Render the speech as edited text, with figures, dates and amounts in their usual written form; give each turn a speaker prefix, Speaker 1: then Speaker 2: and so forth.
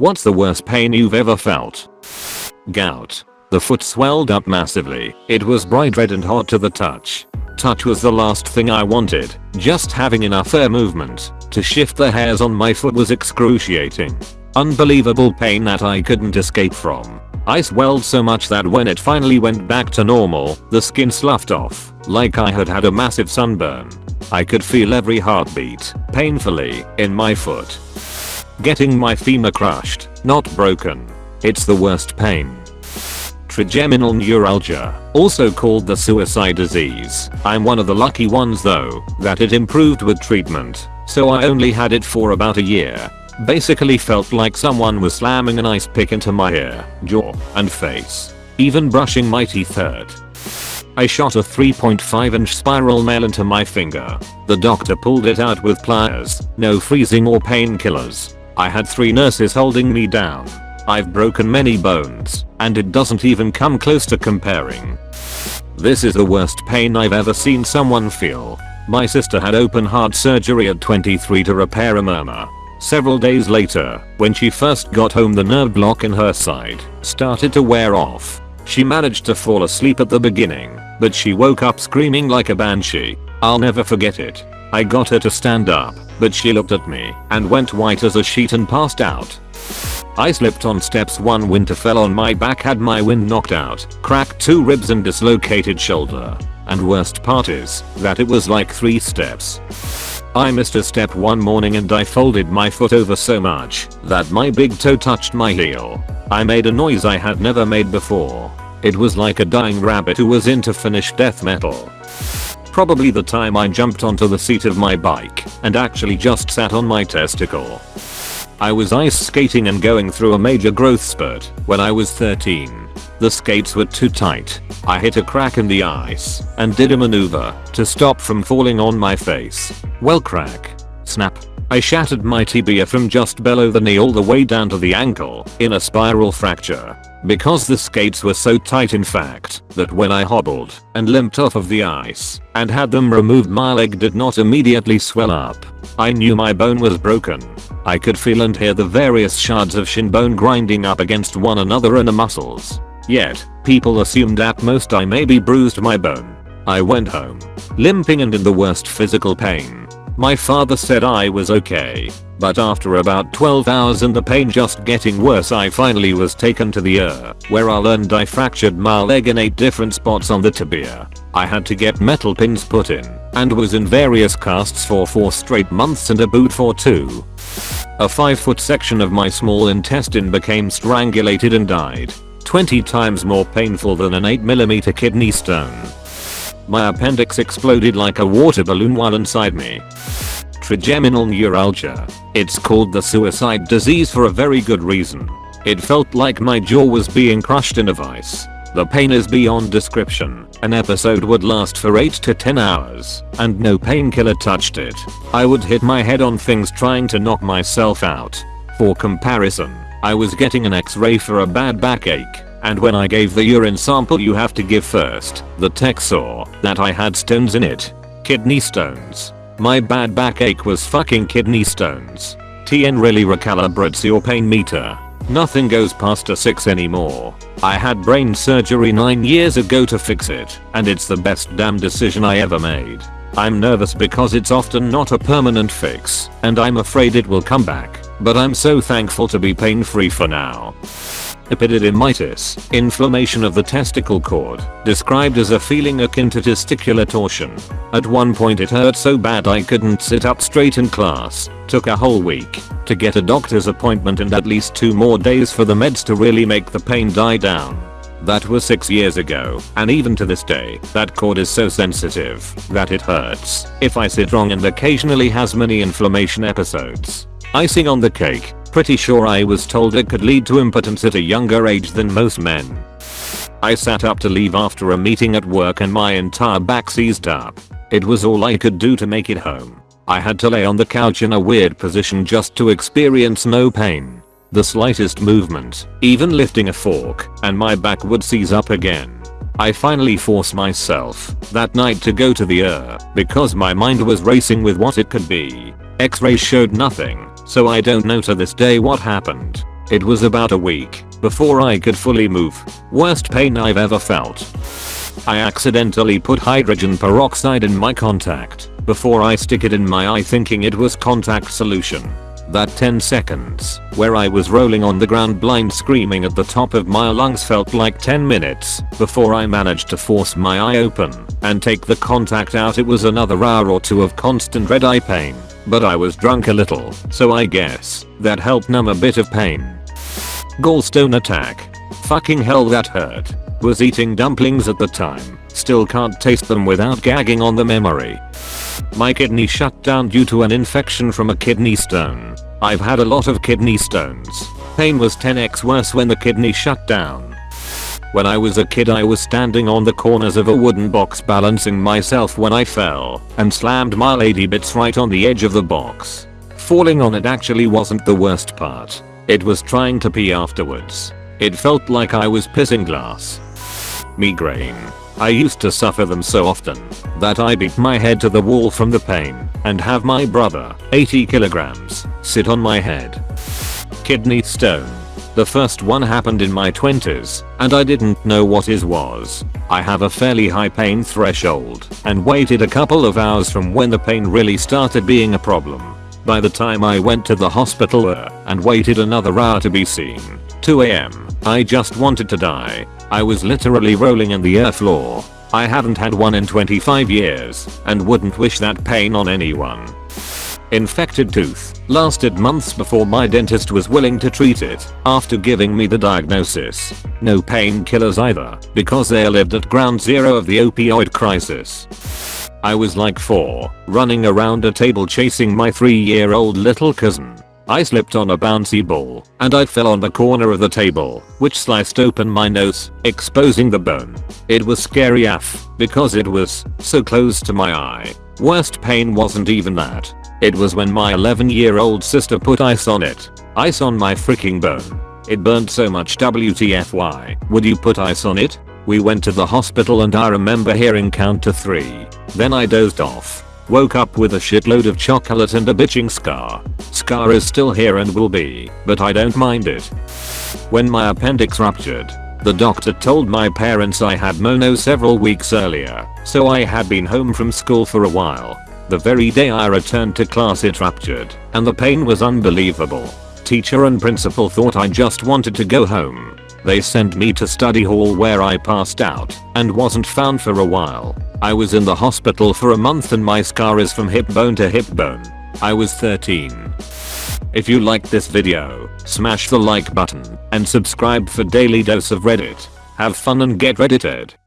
Speaker 1: What's the worst pain you've ever felt? Gout. The foot swelled up massively. It was bright red and hot to the touch. Touch was the last thing I wanted. Just having enough air movement to shift the hairs on my foot was excruciating. Unbelievable pain that I couldn't escape from. I swelled so much that when it finally went back to normal, the skin sloughed off, like I had had a massive sunburn. I could feel every heartbeat, painfully, in my foot. Getting my femur crushed, not broken. It's the worst pain. Trigeminal neuralgia, also called the suicide disease. I'm one of the lucky ones though, that it improved with treatment, so I only had it for about a year. Basically felt like someone was slamming an ice pick into my ear, jaw, and face. Even brushing my teeth hurt. I shot a 3.5-inch spiral nail into my finger. The doctor pulled it out with pliers, no freezing or painkillers. I had 3 nurses holding me down. I've broken many bones, and it doesn't even come close to comparing. This is the worst pain I've ever seen someone feel. My sister had open heart surgery at 23 to repair a murmur. Several days later, when she first got home, the nerve block in her side started to wear off. She managed to fall asleep at the beginning, but she woke up screaming like a banshee. I'll never forget it. I got her to stand up, but she looked at me and went white as a sheet and passed out. I slipped on steps one winter, fell on my back, had my wind knocked out, cracked 2 ribs and dislocated shoulder. And worst part is that it was like 3 steps. I missed a step one morning and I folded my foot over so much that my big toe touched my heel. I made a noise I had never made before. It was like a dying rabbit who was into finished death metal. Probably the time I jumped onto the seat of my bike and actually just sat on my testicle. I was ice skating and going through a major growth spurt when I was 13. The skates were too tight. I hit a crack in the ice and did a maneuver to stop from falling on my face. Well, crack. Snap. I shattered my tibia from just below the knee all the way down to the ankle in a spiral fracture. Because the skates were so tight, in fact, that when I hobbled and limped off of the ice and had them removed, my leg did not immediately swell up. I knew my bone was broken. I could feel and hear the various shards of shin bone grinding up against one another in the muscles. Yet, people assumed at most I maybe bruised my bone. I went home, limping and in the worst physical pain. My father said I was okay, but after about 12 hours and the pain just getting worse, I finally was taken to the ER, where I learned I fractured my leg in 8 different spots on the tibia. I had to get metal pins put in, and was in various casts for 4 straight months and a boot for 2. A 5-foot section of my small intestine became strangulated and died. 20 times more painful than an 8mm kidney stone. My appendix exploded like a water balloon while inside me. Trigeminal neuralgia. It's called the suicide disease for a very good reason. It felt like my jaw was being crushed in a vice. The pain is beyond description. An episode would last for 8 to 10 hours, and no painkiller touched it. I would hit my head on things trying to knock myself out. For comparison, I was getting an X-ray for a bad backache, and when I gave the urine sample you have to give first, the tech saw that I had stones in it. Kidney stones. My bad backache was fucking kidney stones. TN really recalibrates your pain meter. Nothing goes past a 6 anymore. I had brain surgery 9 years ago to fix it, and it's the best damn decision I ever made. I'm nervous because it's often not a permanent fix, and I'm afraid it will come back, but I'm so thankful to be pain-free for now. Epididymitis, inflammation of the testicle cord, described as a feeling akin to testicular torsion. At one point it hurt so bad I couldn't sit up straight in class. Took a whole week to get a doctor's appointment and at least 2 more days for the meds to really make the pain die down. That was 6 years ago, and even to this day, that cord is so sensitive that it hurts if I sit wrong and occasionally has many inflammation episodes. Icing on the cake, pretty sure I was told it could lead to impotence at a younger age than most men. I sat up to leave after a meeting at work and my entire back seized up. It was all I could do to make it home. I had to lay on the couch in a weird position just to experience no pain. The slightest movement, even lifting a fork, and my back would seize up again. I finally forced myself that night to go to the ER because my mind was racing with what it could be. X-rays showed nothing, so I don't know to this day what happened. It was about a week before I could fully move. Worst pain I've ever felt. I accidentally put hydrogen peroxide in my contact before I stick it in my eye thinking it was contact solution. That 10 seconds where I was rolling on the ground blind screaming at the top of my lungs felt like 10 minutes before I managed to force my eye open and take the contact out. It was another hour or two of constant red eye pain, but I was drunk a little, so I guess that helped numb a bit of pain. Gallstone attack. Fucking hell, that hurt. Was eating dumplings at the time. Still can't taste them without gagging on the memory. My kidney shut down due to an infection from a kidney stone. I've had a lot of kidney stones. Pain was 10x worse when the kidney shut down. When I was a kid I was standing on the corners of a wooden box balancing myself when I fell and slammed my lady bits right on the edge of the box. Falling on it actually wasn't the worst part. It was trying to pee afterwards. It felt like I was pissing glass. Migraine. I used to suffer them so often that I beat my head to the wall from the pain and have my brother, 80 kilograms, sit on my head. Kidney stone. The first one happened in my 20s and I didn't know what it was. I have a fairly high pain threshold and waited a couple of hours from when the pain really started being a problem. By the time I went to the hospital and waited another hour to be seen, 2 AM, I just wanted to die. I was literally rolling in the floor. I haven't had one in 25 years and wouldn't wish that pain on anyone. Infected tooth. Lasted months before my dentist was willing to treat it after giving me the diagnosis. No painkillers either because they lived at ground zero of the opioid crisis. I was like 4, running around a table chasing my 3-year-old little cousin. I slipped on a bouncy ball and I fell on the corner of the table, which sliced open my nose, exposing the bone. It was scary AF because it was so close to my eye. Worst pain wasn't even that. It was when my 11-year-old sister put ice on it. Ice on my freaking bone. It burned so much. WTFY. Would you put ice on it? We went to the hospital and I remember hearing count to 3. Then I dozed off. Woke up with a shitload of chocolate and a bitching scar. Scar is still here and will be, but I don't mind it. When my appendix ruptured, the doctor told my parents I had mono several weeks earlier, so I had been home from school for a while. The very day I returned to class it ruptured, and the pain was unbelievable. Teacher and principal thought I just wanted to go home. They sent me to study hall where I passed out and wasn't found for a while. I was in the hospital for a month and my scar is from hip bone to hip bone. I was 13. If you liked this video, smash the like button and subscribe for daily dose of Reddit. Have fun and get reddited.